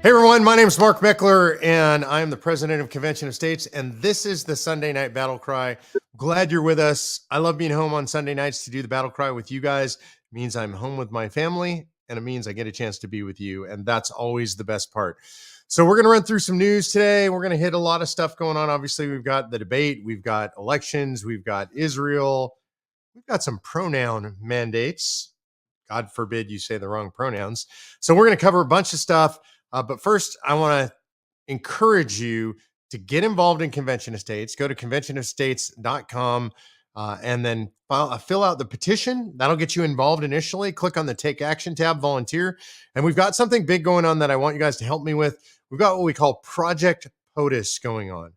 Hey everyone, my name is Mark Meckler, and I am the president of Convention of States, and this is the Sunday Night Battle Cry. Glad you're with us. I love being home on Sunday nights to do the Battle Cry with you guys. It means I'm home with my family, and it means I get a chance to be with you, and that's always the best part. So we're going to run through some news today. We're going to hit a lot of stuff going on. Obviously, we've got the debate, we've got elections, we've got Israel, we've got some pronoun mandates. God forbid you say the wrong pronouns. So we're going to cover a bunch of stuff. But first, I want to encourage you to get involved in Convention of States. Go to conventionofstates.com and then fill out the petition. That'll get you involved initially. Click on the Take Action tab, volunteer. And we've got something big going on that I want you guys to help me with. We've got what we call Project POTUS going on.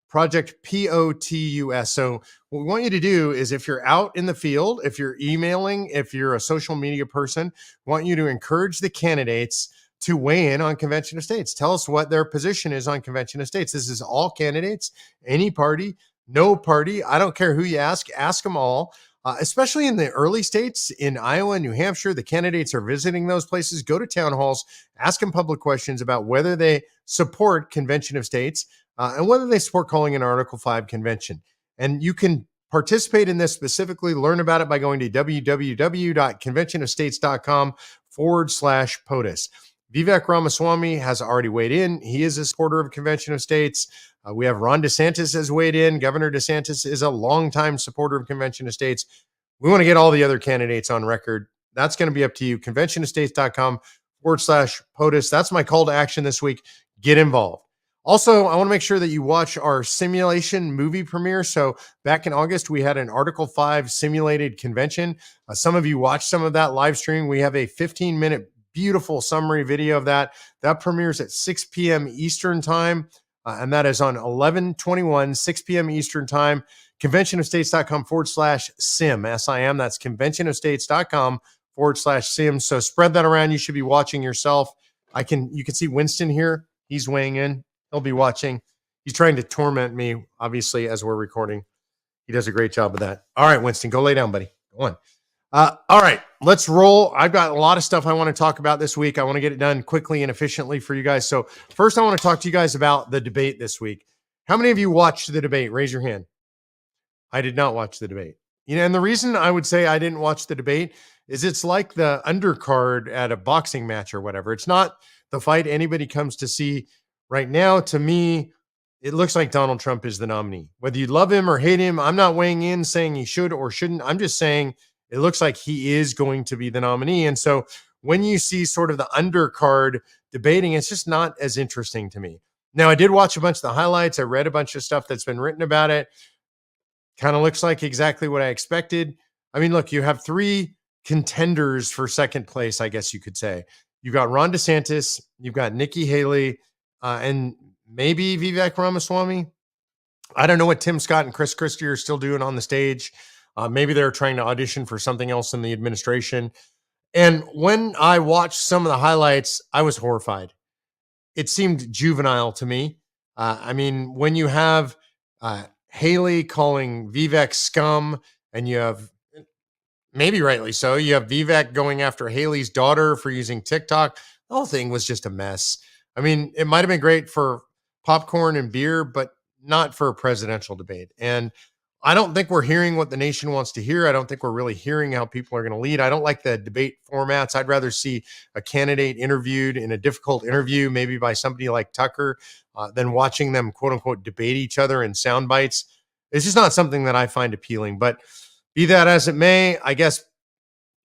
Project POTUS. So what we want you to do is, if you're out in the field, if you're emailing, if you're a social media person, we want you to encourage the candidates to weigh in on Convention of States. Tell us what their position is on Convention of States. This is all candidates, any party, no party. I don't care who you ask them all. Especially in the early states, in Iowa and New Hampshire, the candidates are visiting those places. Go to town halls, ask them public questions about whether they support Convention of States and whether they support calling an Article 5 convention. And you can participate in this specifically, learn about it by going to www.conventionofstates.com/POTUS. Vivek Ramaswamy has already weighed in. He is a supporter of Convention of States. We have Ron DeSantis has weighed in. Governor DeSantis is a longtime supporter of Convention of States. We want to get all the other candidates on record. That's going to be up to you. conventionofstates.com/POTUS. That's my call to action this week. Get involved. Also, I want to make sure that you watch our simulation movie premiere. So back in August, we had an Article 5 simulated convention. Some of you watched some of that live stream. We have a 15-minute beautiful summary video of that. That premieres at 6 p.m. Eastern time. And that is on 11/21, 6 p.m. Eastern time. Conventionofstates.com/sim, S-I-M. That's conventionofstates.com/sim. So spread that around. You should be watching yourself. You can see Winston here. He's weighing in. He'll be watching. He's trying to torment me, obviously, as we're recording. He does a great job of that. All right, Winston, go lay down, buddy. Go on. All right, let's roll. I've got a lot of stuff I want to talk about this week. I want to get it done quickly and efficiently for you guys. So first, I want to talk to you guys about the debate this week. How many of you watched the debate? Raise your hand. I did not watch the debate. And the reason I would say I didn't watch the debate is it's like the undercard at a boxing match or whatever. It's not the fight anybody comes to see right now. To me, it looks like Donald Trump is the nominee. Whether you love him or hate him, I'm not weighing in saying he should or shouldn't. I'm just saying it looks like he is going to be the nominee. And so when you see sort of the undercard debating, it's just not as interesting to me. Now, I did watch a bunch of the highlights. I read a bunch of stuff that's been written about it. Kind of looks like exactly what I expected. I mean, look, you have three contenders for second place, I guess you could say. You've got Ron DeSantis, you've got Nikki Haley, and maybe Vivek Ramaswamy. I don't know what Tim Scott and Chris Christie are still doing on the stage. Maybe they're trying to audition for something else in the administration. And when I watched some of the highlights, I was horrified. It seemed juvenile to me. I mean, when you have Haley calling Vivek scum, and you have, maybe rightly so, you have Vivek going after Haley's daughter for using TikTok, the whole thing was just a mess. I mean, it might have been great for popcorn and beer, but not for a presidential debate. And I don't think we're hearing what the nation wants to hear. I don't think we're really hearing how people are going to lead. I don't like the debate formats. I'd rather see a candidate interviewed in a difficult interview, maybe by somebody like Tucker, than watching them, quote unquote, debate each other in sound bites. It's just not something that I find appealing. But be that as it may, I guess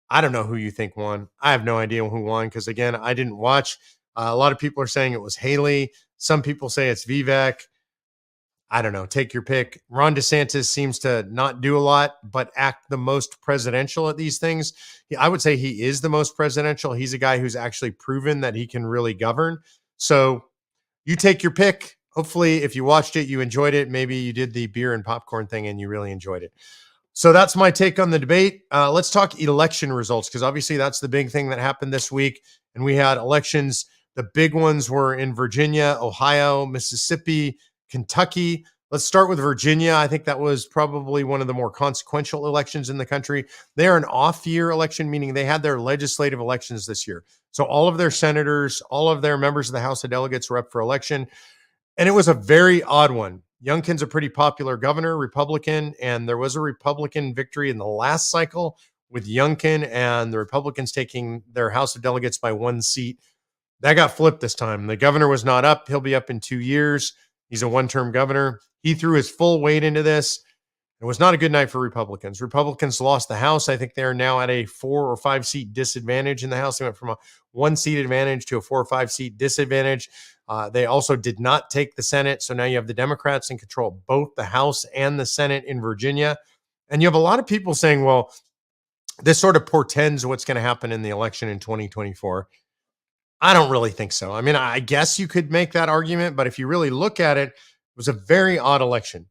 I don't know who you think won. I have no idea who won because, again, I didn't watch. A lot of people are saying it was Haley. Some people say it's Vivek. I don't know. Take your pick. Ron DeSantis seems to not do a lot, but act the most presidential at these things. I would say he is the most presidential. He's a guy who's actually proven that he can really govern. So you take your pick. Hopefully, if you watched it, you enjoyed it. Maybe you did the beer and popcorn thing and you really enjoyed it. So that's my take on the debate. Let's talk election results, because obviously that's the big thing that happened this week. And we had elections. The big ones were in Virginia, Ohio, Mississippi, Kentucky. Let's start with Virginia. I think that was probably one of the more consequential elections in the country. They are an off-year election, meaning they had their legislative elections this year. So all of their senators, all of their members of the House of Delegates were up for election. And it was a very odd one. Youngkin's a pretty popular governor, Republican, and there was a Republican victory in the last cycle with Youngkin and the Republicans taking their House of Delegates by one seat. That got flipped this time. The governor was not up. He'll be up in 2 years. He's a one-term governor. He threw his full weight into this. It was not a good night for Republicans. Republicans lost the House. I think they're now at a 4 or 5 seat disadvantage in the House. They went from a 1 seat advantage to a 4 or 5 seat disadvantage. They also did not take the Senate. So now you have the Democrats in control of both the House and the Senate in Virginia. And you have a lot of people saying, well, this sort of portends what's going to happen in the election in 2024. I don't really think so. I mean, I guess you could make that argument, but if you really look at it, it was a very odd election.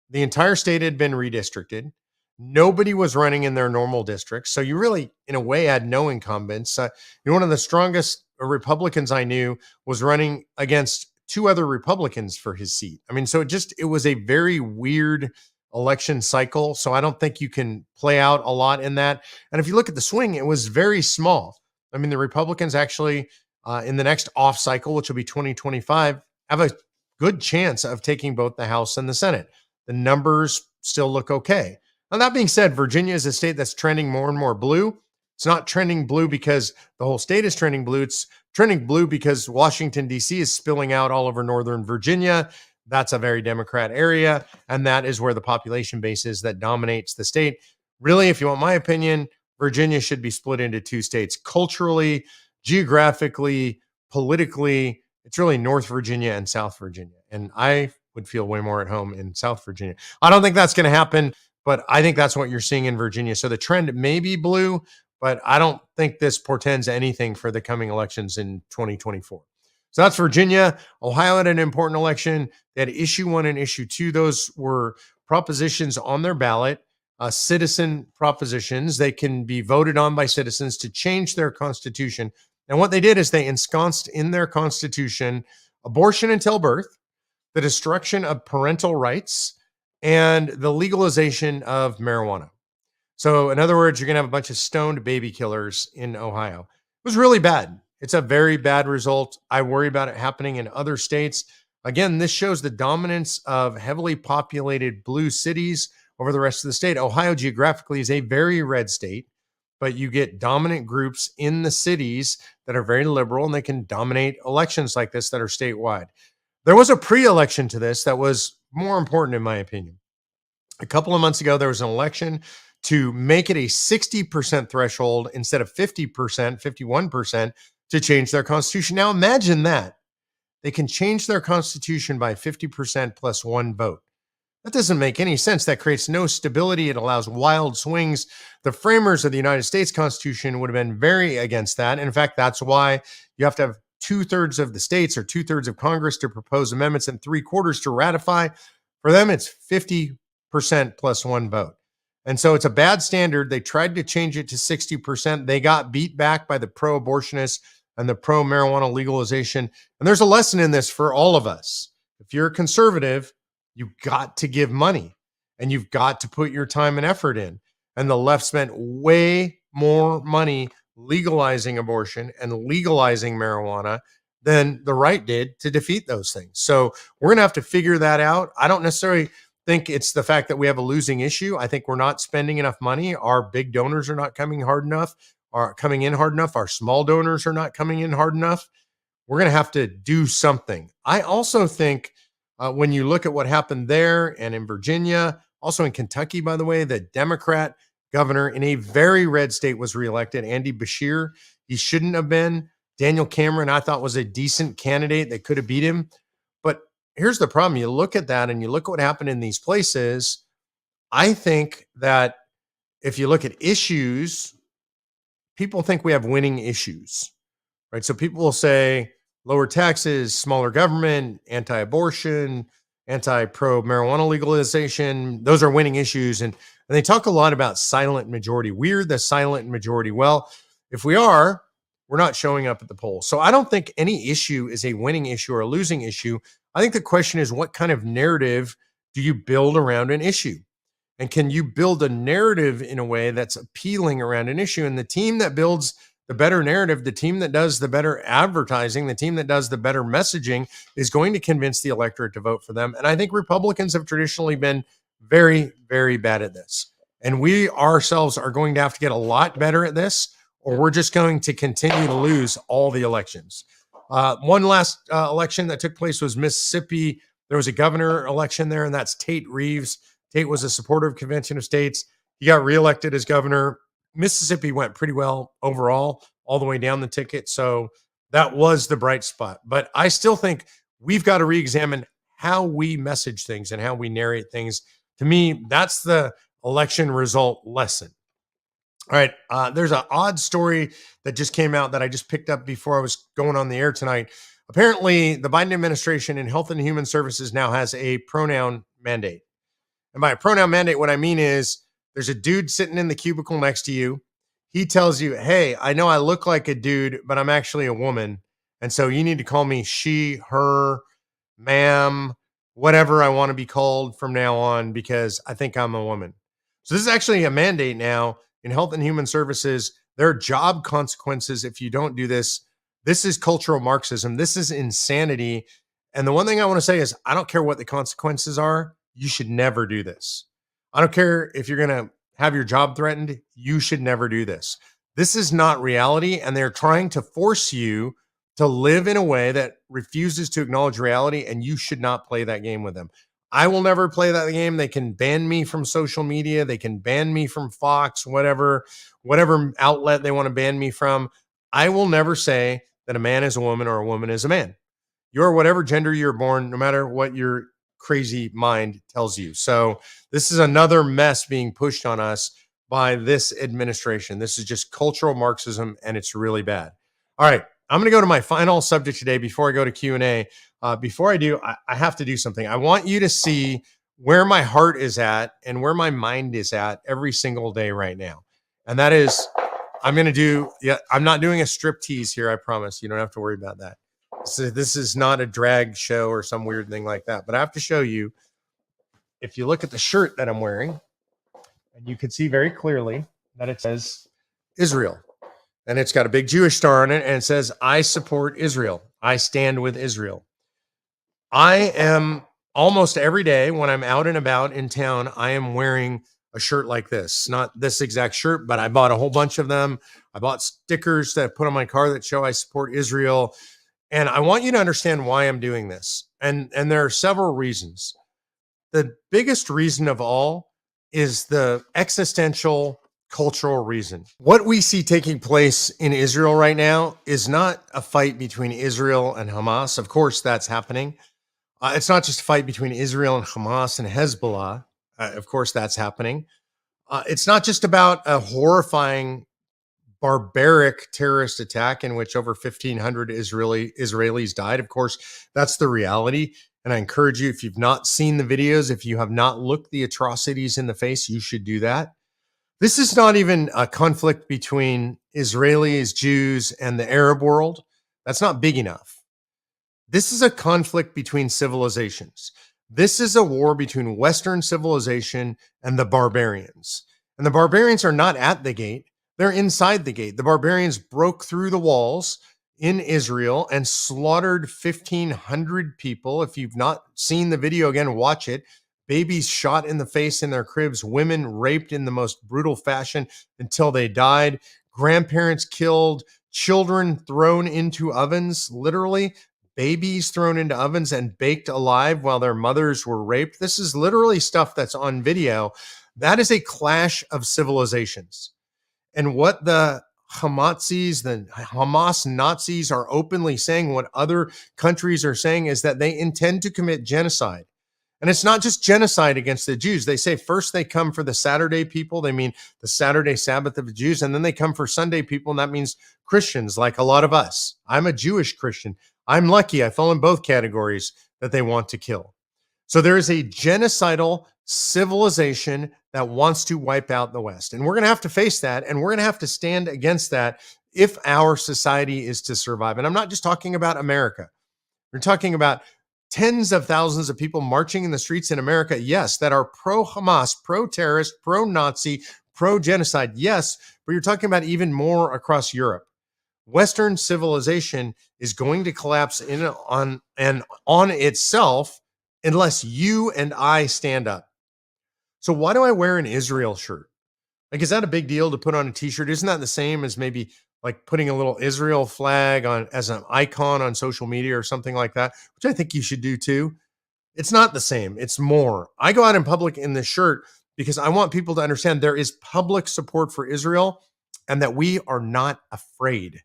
The entire state had been redistricted. Nobody was running in their normal districts. So you really, in a way, had no incumbents. One of the strongest Republicans I knew was running against 2 other Republicans for his seat. I mean, so it was a very weird election cycle. So I don't think you can play out a lot in that. And if you look at the swing, it was very small. I mean, the Republicans actually, in the next off cycle, which will be 2025, have a good chance of taking both the House and the Senate. The numbers still look okay. Now, that being said, Virginia is a state that's trending more and more blue. It's not trending blue because the whole state is trending blue. It's trending blue because Washington, D.C. is spilling out all over Northern Virginia. That's a very Democrat area, and that is where the population base is that dominates the state. Really, if you want my opinion, Virginia should be split into 2 states. Culturally, geographically, politically, it's really North Virginia and South Virginia. And I would feel way more at home in South Virginia. I don't think that's going to happen, but I think that's what you're seeing in Virginia. So the trend may be blue, but I don't think this portends anything for the coming elections in 2024. So that's Virginia. Ohio had an important election. They had issue 1 and issue 2. Those were propositions on their ballot, citizen propositions. They can be voted on by citizens to change their constitution. And what they did is they ensconced in their constitution abortion until birth, the destruction of parental rights, and the legalization of marijuana. So in other words, you're going to have a bunch of stoned baby killers in Ohio. It was really bad. It's a very bad result. I worry about it happening in other states. Again, this shows the dominance of heavily populated blue cities over the rest of the state. Ohio geographically is a very red state, but you get dominant groups in the cities that are very liberal, and they can dominate elections like this that are statewide. There was a pre-election to this that was more important, in my opinion. A couple of months ago, there was an election to make it a 60% threshold instead of 50%, 51% to change their constitution. Now imagine that. They can change their constitution by 50% plus 1 vote. That doesn't make any sense. That creates no stability. It allows wild swings. The framers of the United States Constitution would have been very against that. And in fact, that's why you have to have 2/3 of the states or 2/3 of Congress to propose amendments and 3/4 to ratify. For them, it's 50% plus 1 vote. And so it's a bad standard. They tried to change it to 60%. They got beat back by the pro-abortionists and the pro-marijuana legalization. And there's a lesson in this for all of us. If you're a conservative, you've got to give money and you've got to put your time and effort in. And the left spent way more money legalizing abortion and legalizing marijuana than the right did to defeat those things. So we're going to have to figure that out. I don't necessarily think it's the fact that we have a losing issue. I think we're not spending enough money. Our big donors are not coming in hard enough. Our small donors are not coming in hard enough. We're going to have to do something. I also think when you look at what happened there and in Virginia, also in Kentucky, by the way, the Democrat governor in a very red state was reelected, Andy Beshear. He shouldn't have been. Daniel Cameron, I thought, was a decent candidate that could have beat him. But here's the problem. You look at that and you look at what happened in these places. I think that if you look at issues, people think we have winning issues, right? So people will say lower taxes, smaller government, anti-abortion, anti-pro marijuana legalization. Those are winning issues. And they talk a lot about silent majority. We're the silent majority. Well, if we are, we're not showing up at the polls. So I don't think any issue is a winning issue or a losing issue. I think the question is, what kind of narrative Do you build around an issue? And can you build a narrative in a way that's appealing around an issue? And the team that builds the better narrative, the team that does the better advertising, the team that does the better messaging is going to convince the electorate to vote for them. And I think Republicans have traditionally been very, very bad at this. And we ourselves are going to have to get a lot better at this, or we're just going to continue to lose all the elections. One last election that took place was Mississippi. There was a governor election there, and that's Tate Reeves. Tate was a supporter of Convention of States. He got reelected as governor. Mississippi went pretty well overall, all the way down the ticket. So that was the bright spot. But I still think we've got to re-examine how we message things and how we narrate things. To me, that's the election result lesson. All right. There's an odd story that just came out that I just picked up before I was going on the air tonight. Apparently, the Biden administration in Health and Human Services now has a pronoun mandate. And by a pronoun mandate, what I mean is there's a dude sitting in the cubicle next to you. He tells you, hey, I know I look like a dude, but I'm actually a woman. And so you need to call me she, her, ma'am, whatever I want to be called from now on, because I think I'm a woman. So this is actually a mandate now in Health and Human Services. There are job consequences if you don't do this. This is cultural Marxism. This is insanity. And the one thing I want to say is I don't care what the consequences are. You should never do this. I don't care if you're going to have your job threatened. You should never do this. This is not reality. And they're trying to force you to live in a way that refuses to acknowledge reality. And you should not play that game with them. I will never play that game. They can ban me from social media. They can ban me from Fox, whatever outlet they want to ban me from. I will never say that a man is a woman or a woman is a man. You're whatever gender you're born, no matter what your crazy mind tells you. So this is another mess being pushed on us by this administration. This is just cultural Marxism, and it's really bad. All right, I'm going to go to my final subject today before I go to Q&A. Before I do, I have to do something. I want you to see where my heart is at and where my mind is at every single day right now. And that is, I'm not doing a strip tease here. I promise. You don't have to worry about that. So this is not a drag show or some weird thing like that. But I have to show you, if you look at the shirt that I'm wearing, and you can see very clearly that it says Israel. And it's got a big Jewish star on it, and it says, I support Israel. I stand with Israel. I am almost every day when I'm out and about in town, I am wearing a shirt like this. Not this exact shirt, but I bought a whole bunch of them. I bought stickers that I put on my car that show I support Israel. And I want you to understand why I'm doing this. And there are several reasons. The biggest reason of all is the existential cultural reason. What we see taking place in Israel right now is not a fight between Israel and Hamas. Of course, that's happening. It's not just a fight between Israel and Hamas and Hezbollah. Of course, that's happening. It's not just about a horrifying, barbaric terrorist attack in which over 1,500 Israelis died. Of course, that's the reality. And I encourage you, if you've not seen the videos, if you have not looked the atrocities in the face, you should do that. This is not even a conflict between Israelis, Jews, and the Arab world. That's not big enough. This is a conflict between civilizations. This is a war between Western civilization and the barbarians. And the barbarians are not at the gate. They're inside the gate. The barbarians broke through the walls in Israel and slaughtered 1,500 people. If you've not seen the video, again, watch it. Babies shot in the face in their cribs, women raped in the most brutal fashion until they died, grandparents killed, children thrown into ovens, literally, babies thrown into ovens and baked alive while their mothers were raped. This is literally stuff that's on video. That is a clash of civilizations. And what the Hamas Nazis are openly saying, what other countries are saying, is that they intend to commit genocide. And it's not just genocide against the Jews. They say first they come for the Saturday people. They mean the Saturday Sabbath of the Jews. And then they come for Sunday people. And that means Christians, like a lot of us. I'm a Jewish Christian. I'm lucky. I fall in both categories that they want to kill. So there is a genocidal civilization that wants to wipe out the West. And we're going to have to face that. And we're going to have to stand against that if our society is to survive. And I'm not just talking about America. We're talking about tens of thousands of people marching in the streets in America, yes, that are pro-Hamas, pro-terrorist, pro-Nazi, pro-genocide, yes, but you're talking about even more across Europe. Western civilization is going to collapse on itself unless you and I stand up. So why do I wear an Israel shirt? Like, is that a big deal to put on a t-shirt? Isn't that the same as maybe like putting a little Israel flag on as an icon on social media or something like that, which I think you should do too? It's not the same. It's more. I go out in public in this shirt because I want people to understand there is public support for Israel and that we are not afraid.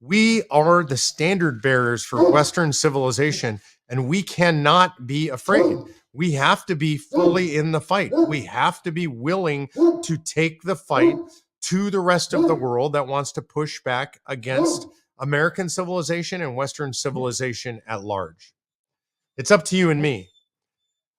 We are the standard bearers for Western civilization, and we cannot be afraid. We have to be fully in the fight. We have to be willing to take the fight to the rest of the world that wants to push back against American civilization and Western civilization at large. It's up to you and me.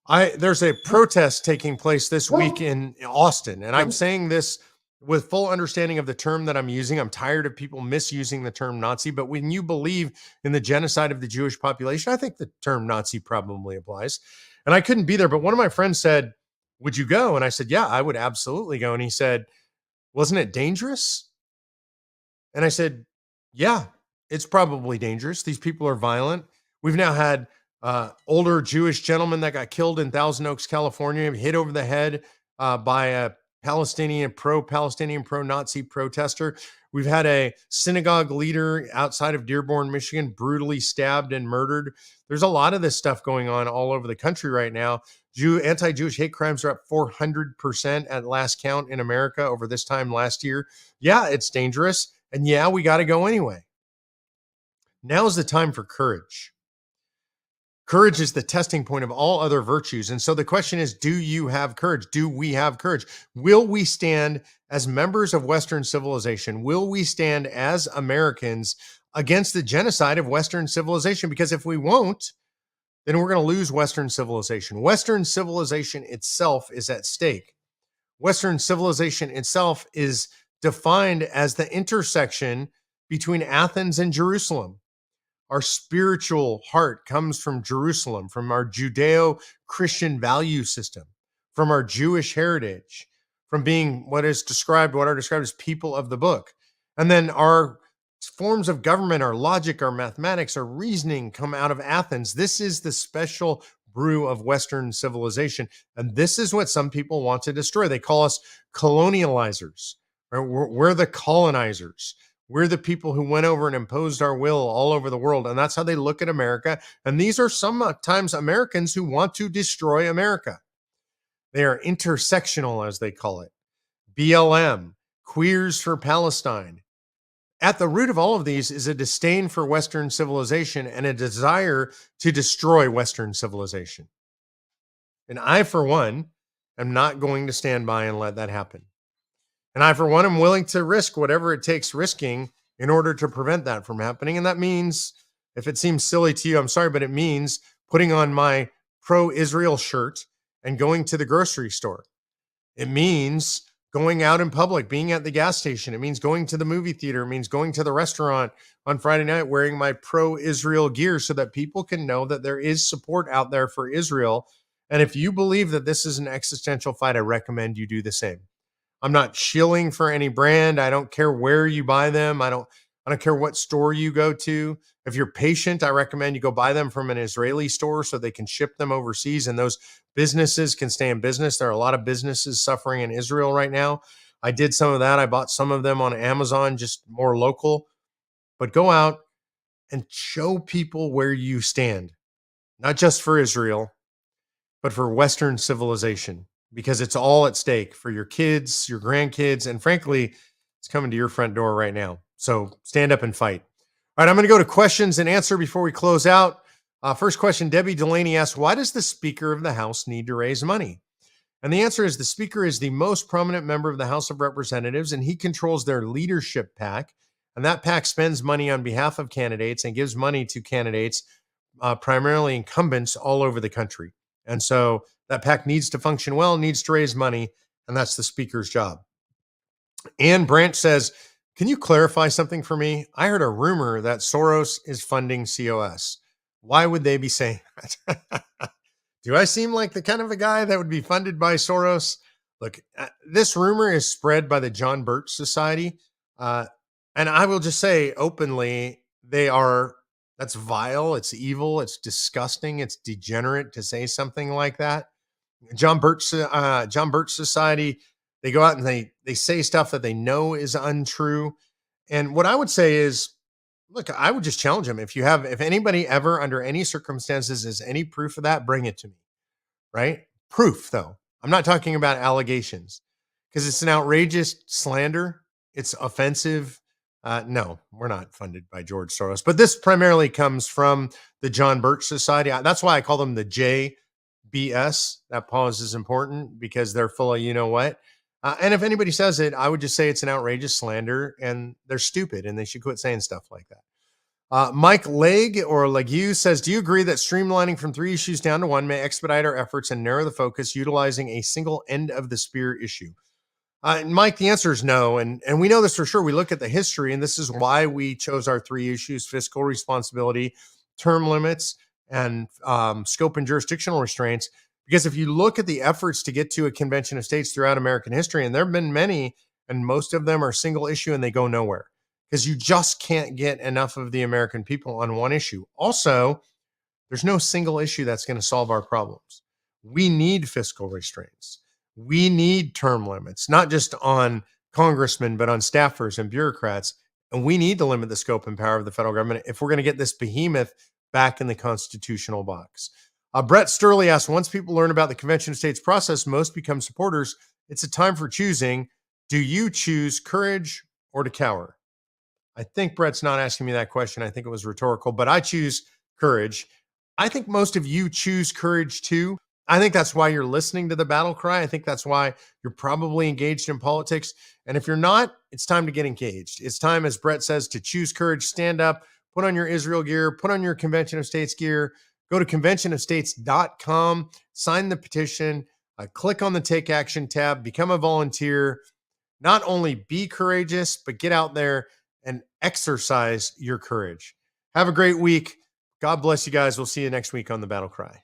There's a protest taking place this week in Austin, and I'm saying this with full understanding of the term that I'm using. I'm tired of people misusing the term Nazi, but when you believe in the genocide of the Jewish population, I think the term Nazi probably applies. And I couldn't be there, but one of my friends said, "Would you go?" And I said, "Yeah, I would absolutely go." And he said, "Wasn't it dangerous?" And I said, "Yeah, it's probably dangerous. These people are violent. We've now had older Jewish gentleman that got killed in Thousand Oaks, California, hit over the head by a Palestinian, pro-Nazi protester. We've had a synagogue leader outside of Dearborn, Michigan, brutally stabbed and murdered. There's a lot of this stuff going on all over the country right now. Anti-Jewish hate crimes are up 400% at last count in America over this time last year. Yeah, it's dangerous. And yeah, we got to go anyway. Now is the time for courage. Courage is the testing point of all other virtues. And so the question is, do you have courage? Do we have courage? Will we stand as members of Western civilization? Will we stand as Americans against the genocide of Western civilization? Because if we won't, then we're going to lose Western civilization. Western civilization itself is at stake. Western civilization itself is defined as the intersection between Athens and Jerusalem. Our spiritual heart comes from Jerusalem, from our Judeo-Christian value system, from our Jewish heritage, from being what are described as people of the book. And then our forms of government, our logic, our mathematics, our reasoning come out of Athens. This is the special brew of Western civilization. And this is what some people want to destroy. They call us colonializers. Right? We're the colonizers. We're the people who went over and imposed our will all over the world. And that's how they look at America. And these are sometimes Americans who want to destroy America. They are intersectional, as they call it. BLM, Queers for Palestine. At the root of all of these is a disdain for Western civilization and a desire to destroy Western civilization. And I, for one, am not going to stand by and let that happen. And I, for one, am willing to risk whatever it takes risking in order to prevent that from happening. And that means, if it seems silly to you, I'm sorry, but it means putting on my pro-Israel shirt and going to the grocery store. It means going out in public, being at the gas station. It means going to the movie theater. It means going to the restaurant on Friday night wearing my pro-Israel gear so that people can know that there is support out there for Israel. And if you believe that this is an existential fight, I recommend you do the same. I'm not shilling for any brand. I don't care where you buy them. I don't care what store you go to. If you're patient, I recommend you go buy them from an Israeli store so they can ship them overseas and those businesses can stay in business. There are a lot of businesses suffering in Israel right now. I did some of that. I bought some of them on Amazon, just more local. But go out and show people where you stand, not just for Israel, but for Western civilization. Because it's all at stake for your kids, your grandkids, and frankly, it's coming to your front door right now. So stand up and fight. All right, I'm going to go to questions and answer before we close out. First question, Debbie Delaney asks, why does the Speaker of the House need to raise money? And the answer is the Speaker is the most prominent member of the House of Representatives, and he controls their leadership PAC. And that PAC spends money on behalf of candidates and gives money to candidates, primarily incumbents all over the country. And so that PAC needs to function well, needs to raise money, and that's the Speaker's job. Ann Branch says, can you clarify something for me? I heard a rumor that Soros is funding COS. Why would they be saying that? Do I seem like the kind of a guy that would be funded by Soros? Look, this rumor is spread by the John Birch Society. Uh, and I will just say openly, that's vile, it's evil, it's disgusting, it's degenerate to say something like that. John Birch Society, they go out and they say stuff that they know is untrue. And what I would say is, look, I would just challenge them. If anybody ever under any circumstances has any proof of that, bring it to me. Right? Proof, though. I'm not talking about allegations because it's an outrageous slander. It's offensive. No, we're not funded by George Soros, but this primarily comes from the John Birch Society. That's why I call them the JBS. That pause is important because they're full of you know what. And if anybody says it, I would just say it's an outrageous slander and they're stupid and they should quit saying stuff like that. Mike Legge or Legue says, do you agree that streamlining from 3 issues down to 1 may expedite our efforts and narrow the focus utilizing a single end of the spear issue? Mike, the answer is no. And we know this for sure. We look at the history, and this is why we chose our 3 issues: fiscal responsibility, term limits, and scope and jurisdictional restraints. Because if you look at the efforts to get to a convention of states throughout American history, and there have been many, and most of them are single issue and they go nowhere because you just can't get enough of the American people on one issue. Also, there's no single issue that's going to solve our problems. We need fiscal restraints. We need term limits, not just on congressmen, but on staffers and bureaucrats. And we need to limit the scope and power of the federal government if we're going to get this behemoth back in the constitutional box. Brett Sturley asks, once people learn about the Convention of States process, most become supporters. It's a time for choosing. Do you choose courage or to cower? I think Brett's not asking me that question. I think it was rhetorical, but I choose courage. I think most of you choose courage too. I think that's why you're listening to the battle cry. I think that's why you're probably engaged in politics. And if you're not, it's time to get engaged. It's time, as Brett says, to choose courage, stand up, put on your Israel gear, put on your Convention of States gear, go to conventionofstates.com, sign the petition, click on the Take Action tab, become a volunteer. Not only be courageous, but get out there and exercise your courage. Have a great week. God bless you guys. We'll see you next week on the Battle Cry.